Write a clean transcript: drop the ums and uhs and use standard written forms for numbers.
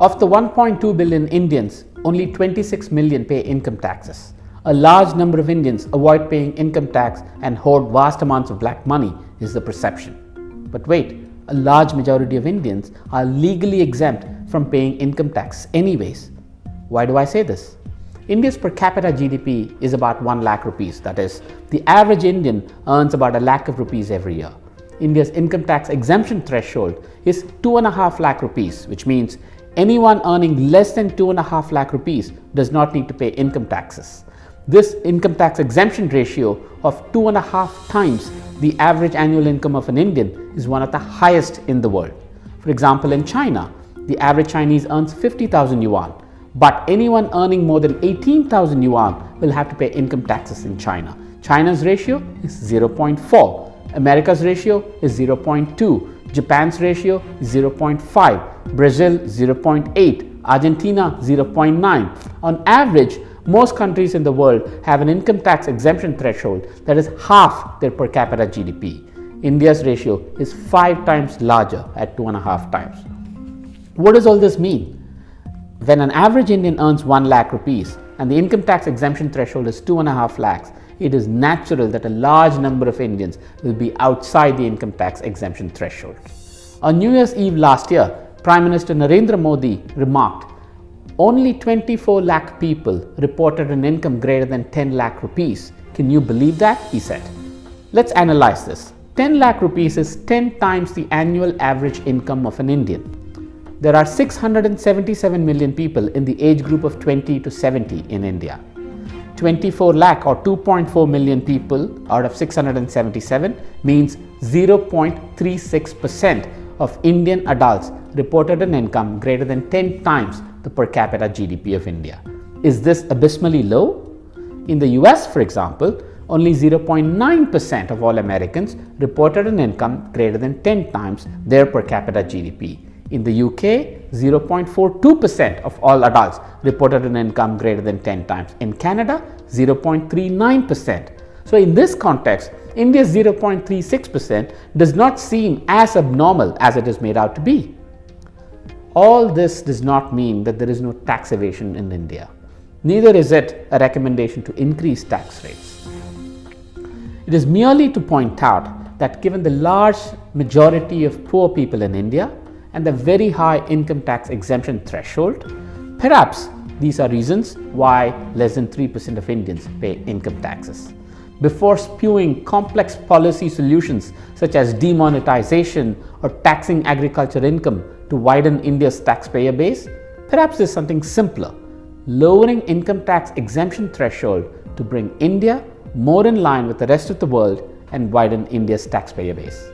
Of the 1.2 billion Indians, only 26 million pay income taxes. A large number of Indians avoid paying income tax and hoard vast amounts of black money is the perception. But wait, a large majority of Indians are legally exempt from paying income tax anyways. Why do I say this? India's per capita GDP is about 1 lakh rupees. That is, the average Indian earns about a lakh of rupees every year. India's income tax exemption threshold is 2.5 lakh rupees, which means anyone earning less than 2.5 lakh rupees does not need to pay income taxes. This income tax exemption ratio of 2.5 times the average annual income of an Indian is one of the highest in the world. For example, in China, the average Chinese earns 50,000 yuan, but anyone earning more than 18,000 yuan will have to pay income taxes in China. China's ratio is 0.4, America's ratio is 0.2, Japan's ratio is 0.5, Brazil 0.8, Argentina 0.9. On average, most countries in the world have an income tax exemption threshold that is half their per capita GDP. India's ratio is 5 times larger at 2.5 times. What does all this mean? When an average Indian earns 1 lakh rupees and the income tax exemption threshold is 2.5 lakhs, it is natural that a large number of Indians will be outside the income tax exemption threshold. On New Year's Eve last year, Prime Minister Narendra Modi remarked, "Only 24 lakh people reported an income greater than 10 lakh rupees. Can you believe that?" he said. Let's analyze this. 10 lakh rupees is 10 times the annual average income of an Indian. There are 677 million people in the age group of 20 to 70 in India. 24 lakh or 2.4 million people out of 677 means 0.36% of Indian adults reported an income greater than 10 times the per capita GDP of India. Is this abysmally low? In the US, for example, only 0.9% of all Americans reported an income greater than 10 times their per capita GDP. In the UK, 0.42% of all adults reported an income greater than 10 times. In Canada, 0.39%. So in this context, India's 0.36% does not seem as abnormal as it is made out to be. All this does not mean that there is no tax evasion in India. Neither is it a recommendation to increase tax rates. It is merely to point out that given the large majority of poor people in India and the very high income tax exemption threshold, perhaps these are reasons why less than 3% of Indians pay income taxes. Before spewing complex policy solutions such as demonetization or taxing agriculture income to widen India's taxpayer base, perhaps there's something simpler: lowering income tax exemption threshold to bring India more in line with the rest of the world and widen India's taxpayer base.